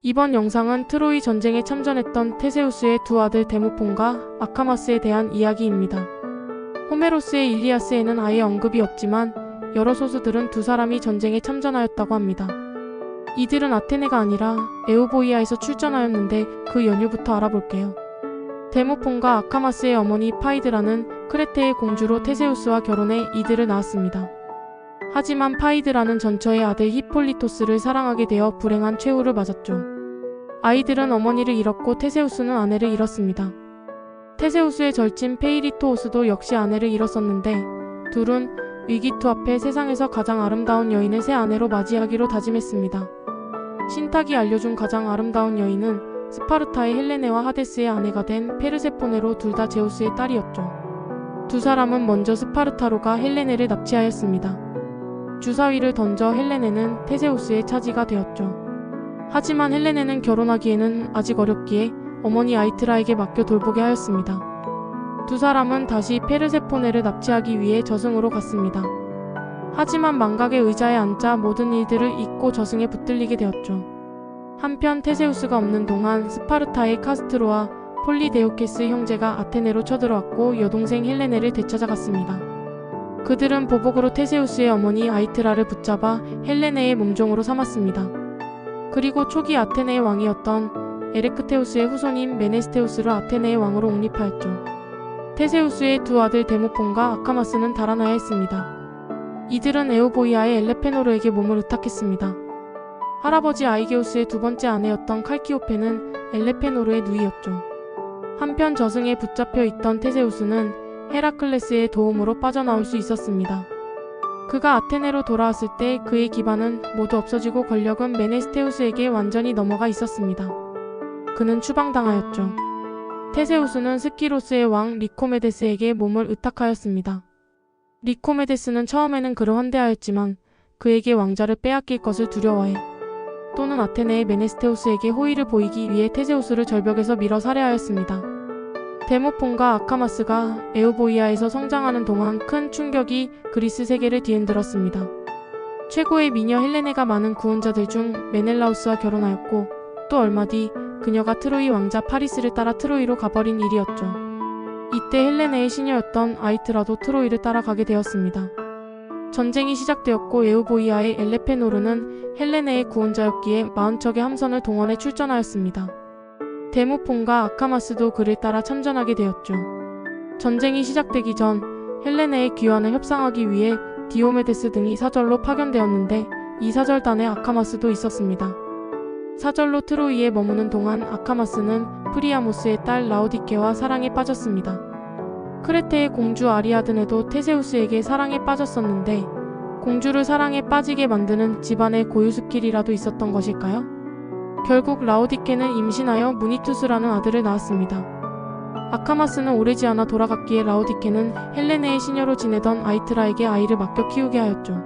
이번 영상은 트로이 전쟁에 참전했던 테세우스의 두 아들 데모폰과 아카마스에 대한 이야기입니다. 호메로스의 일리아스에는 아예 언급이 없지만 여러 소수들은 두 사람이 전쟁에 참전하였다고 합니다. 이들은 아테네가 아니라 에우보이아에서 출전하였는데 그 연유부터 알아볼게요. 데모폰과 아카마스의 어머니 파이드라는 크레테의 공주로 테세우스와 결혼해 이들을 낳았습니다. 하지만 파이드라는 전처의 아들 히폴리토스를 사랑하게 되어 불행한 최후를 맞았죠. 아이들은 어머니를 잃었고 테세우스는 아내를 잃었습니다. 테세우스의 절친 페이리토오스도 역시 아내를 잃었었는데 둘은 위기투 앞에 세상에서 가장 아름다운 여인을 새 아내로 맞이하기로 다짐했습니다. 신탁이 알려준 가장 아름다운 여인은 스파르타의 헬레네와 하데스의 아내가 된 페르세포네로 둘 다 제우스의 딸이었죠. 두 사람은 먼저 스파르타로가 헬레네를 납치하였습니다. 주사위를 던져 헬레네는 테세우스의 차지가 되었죠. 하지만 헬레네는 결혼하기에는 아직 어렵기에 어머니 아이트라에게 맡겨 돌보게 하였습니다. 두 사람은 다시 페르세포네를 납치하기 위해 저승으로 갔습니다. 하지만 망각의 의자에 앉아 모든 일들을 잊고 저승에 붙들리게 되었죠. 한편 테세우스가 없는 동안 스파르타의 카스트로와 폴리데오케스 형제가 아테네로 쳐들어왔고 여동생 헬레네를 되찾아갔습니다. 그들은 보복으로 테세우스의 어머니 아이트라를 붙잡아 헬레네의 몸종으로 삼았습니다. 그리고 초기 아테네의 왕이었던 에레크테우스의 후손인 메네스테우스를 아테네의 왕으로 옹립하였죠. 테세우스의 두 아들 데모폰과 아카마스는 달아나야 했습니다. 이들은 에우보이아의 엘레페노르에게 몸을 의탁했습니다. 할아버지 아이게우스의 두 번째 아내였던 칼키오페는 엘레페노르의 누이였죠. 한편 저승에 붙잡혀 있던 테세우스는 헤라클레스의 도움으로 빠져나올 수 있었습니다. 그가 아테네로 돌아왔을 때 그의 기반은 모두 없어지고 권력은 메네스테우스에게 완전히 넘어가 있었습니다. 그는 추방당하였죠. 테세우스는 스키로스의 왕 리코메데스에게 몸을 의탁하였습니다. 리코메데스는 처음에는 그를 환대하였지만 그에게 왕자를 빼앗길 것을 두려워해 또는 아테네의 메네스테우스에게 호의를 보이기 위해 테세우스를 절벽에서 밀어 살해하였습니다. 데모폰과 아카마스가 에우보이아에서 성장하는 동안 큰 충격이 그리스 세계를 뒤흔들었습니다. 최고의 미녀 헬레네가 많은 구원자들 중 메넬라우스와 결혼하였고 또 얼마 뒤 그녀가 트로이 왕자 파리스를 따라 트로이로 가버린 일이었죠. 이때 헬레네의 시녀였던 아이트라도 트로이를 따라가게 되었습니다. 전쟁이 시작되었고 에우보이아의 엘레페노르는 헬레네의 구원자였기에 40척의 함선을 동원해 출전하였습니다. 데모폰과 아카마스도 그를 따라 참전하게 되었죠. 전쟁이 시작되기 전 헬레네의 귀환을 협상하기 위해 디오메데스 등이 사절로 파견되었는데 이 사절단에 아카마스도 있었습니다. 사절로 트로이에 머무는 동안 아카마스는 프리아모스의 딸 라오디케와 사랑에 빠졌습니다. 크레테의 공주 아리아드네도 테세우스에게 사랑에 빠졌었는데 공주를 사랑에 빠지게 만드는 집안의 고유 스킬이라도 있었던 것일까요? 결국 라오디케는 임신하여 무니투스라는 아들을 낳았습니다. 아카마스는 오래지 않아 돌아갔기에 라오디케는 헬레네의 시녀로 지내던 아이트라에게 아이를 맡겨 키우게 하였죠.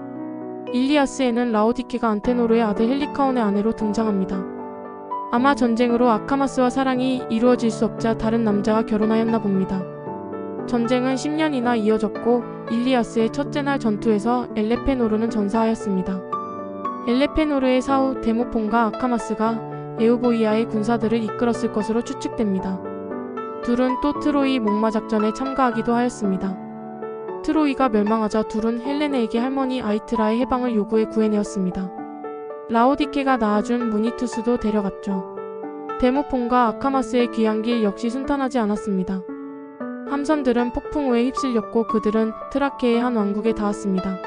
일리아스에는 라오디케가 안테노르의 아들 헬리카온의 아내로 등장합니다. 아마 전쟁으로 아카마스와 사랑이 이루어질 수 없자 다른 남자와 결혼하였나 봅니다. 전쟁은 10년이나 이어졌고 일리아스의 첫째 날 전투에서 엘레페노르는 전사하였습니다. 엘레페노르의 사후 데모폰과 아카마스가 에우보이아의 군사들을 이끌었을 것으로 추측됩니다. 둘은 또 트로이 목마 작전에 참가하기도 하였습니다. 트로이가 멸망하자 둘은 헬레네에게 할머니 아이트라의 해방을 요구해 구해내었습니다. 라오디케가 낳아준 무니투스도 데려갔죠. 데모폰과 아카마스의 귀한 길 역시 순탄하지 않았습니다. 함선들은 폭풍 우에 휩쓸렸고 그들은 트라케의 한 왕국에 닿았습니다.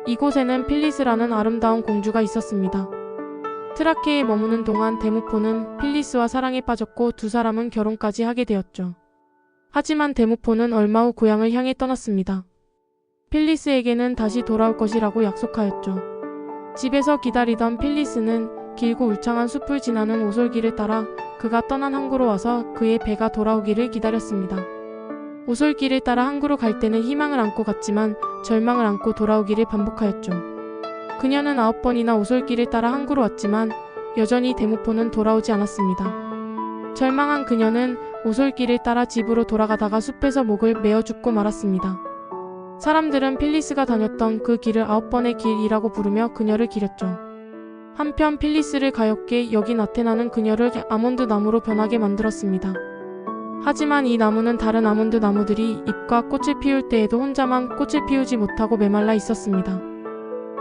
이곳에는 필리스라는 아름다운 공주가 있었습니다. 트라케에 머무는 동안 데모폰은 필리스와 사랑에 빠졌고 두 사람은 결혼까지 하게 되었죠. 하지만 데모폰은 얼마 후 고향을 향해 떠났습니다. 필리스에게는 다시 돌아올 것이라고 약속하였죠. 집에서 기다리던 필리스는 길고 울창한 숲을 지나는 오솔길을 따라 그가 떠난 항구로 와서 그의 배가 돌아오기를 기다렸습니다. 오솔길을 따라 항구로 갈 때는 희망을 안고 갔지만 절망을 안고 돌아오기를 반복하였죠. 그녀는 9번이나 오솔길을 따라 항구로 왔지만 여전히 데모폰은 돌아오지 않았습니다. 절망한 그녀는 오솔길을 따라 집으로 돌아가다가 숲에서 목을 메어 죽고 말았습니다. 사람들은 필리스가 다녔던 그 길을 9번의 길이라고 부르며 그녀를 기렸죠. 한편 필리스를 가엾게 여긴 아테나는 그녀를 아몬드 나무로 변하게 만들었습니다. 하지만 이 나무는 다른 아몬드 나무들이 잎과 꽃을 피울 때에도 혼자만 꽃을 피우지 못하고 메말라 있었습니다.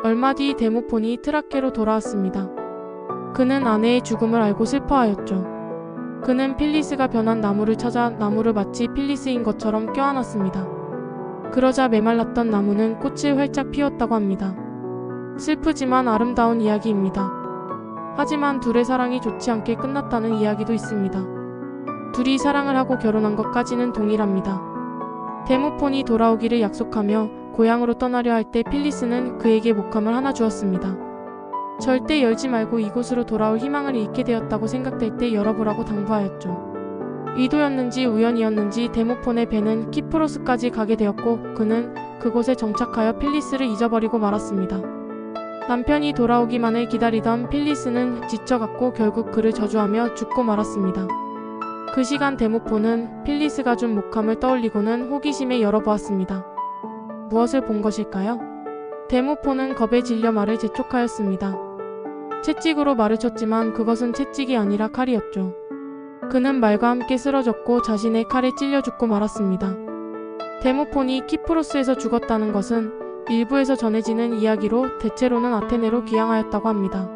얼마 뒤 데모폰이 트라케로 돌아왔습니다. 그는 아내의 죽음을 알고 슬퍼하였죠. 그는 필리스가 변한 나무를 찾아 나무를 마치 필리스인 것처럼 껴안았습니다. 그러자 메말랐던 나무는 꽃을 활짝 피웠다고 합니다. 슬프지만 아름다운 이야기입니다. 하지만 둘의 사랑이 좋지 않게 끝났다는 이야기도 있습니다. 둘이 사랑을 하고 결혼한 것까지는 동일합니다. 데모폰이 돌아오기를 약속하며 고향으로 떠나려 할 때 필리스는 그에게 목함을 하나 주었습니다. 절대 열지 말고 이곳으로 돌아올 희망을 잃게 되었다고 생각될 때 열어보라고 당부하였죠. 의도였는지 우연이었는지 데모폰의 배는 키프로스까지 가게 되었고 그는 그곳에 정착하여 필리스를 잊어버리고 말았습니다. 남편이 돌아오기만을 기다리던 필리스는 지쳐갔고 결국 그를 저주하며 죽고 말았습니다. 그 시간 데모폰은 필리스가 준 목함을 떠올리고는 호기심에 열어보았습니다. 무엇을 본 것일까요? 데모폰은 겁에 질려 말을 재촉하였습니다. 채찍으로 말을 쳤지만 그것은 채찍이 아니라 칼이었죠. 그는 말과 함께 쓰러졌고 자신의 칼에 찔려 죽고 말았습니다. 데모폰이 키프로스에서 죽었다는 것은 일부에서 전해지는 이야기로 대체로는 아테네로 귀향하였다고 합니다.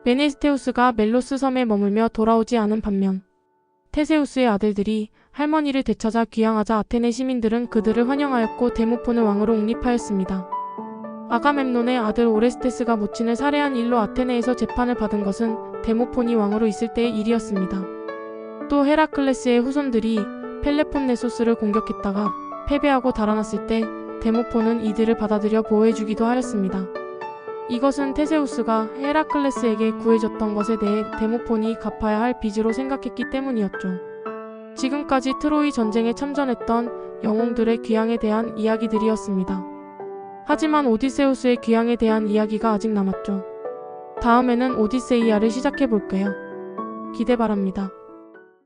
메네스테우스가 멜로스 섬에 머물며 돌아오지 않은 반면 테세우스의 아들들이 할머니를 되찾아 귀향하자 아테네 시민들은 그들을 환영하였고 데모폰을 왕으로 옹립하였습니다. 아가멤논의 아들 오레스테스가 모친을 살해한 일로 아테네에서 재판을 받은 것은 데모폰이 왕으로 있을 때의 일이었습니다. 또 헤라클레스의 후손들이 펠레폰네소스를 공격했다가 패배하고 달아났을 때 데모폰은 이들을 받아들여 보호해주기도 하였습니다. 이것은 테세우스가 헤라클레스에게 구해줬던 것에 대해 데모폰이 갚아야 할 빚으로 생각했기 때문이었죠. 지금까지 트로이 전쟁에 참전했던 영웅들의 귀향에 대한 이야기들이었습니다. 하지만 오디세우스의 귀향에 대한 이야기가 아직 남았죠. 다음에는 오디세이아를 시작해볼게요. 기대 바랍니다.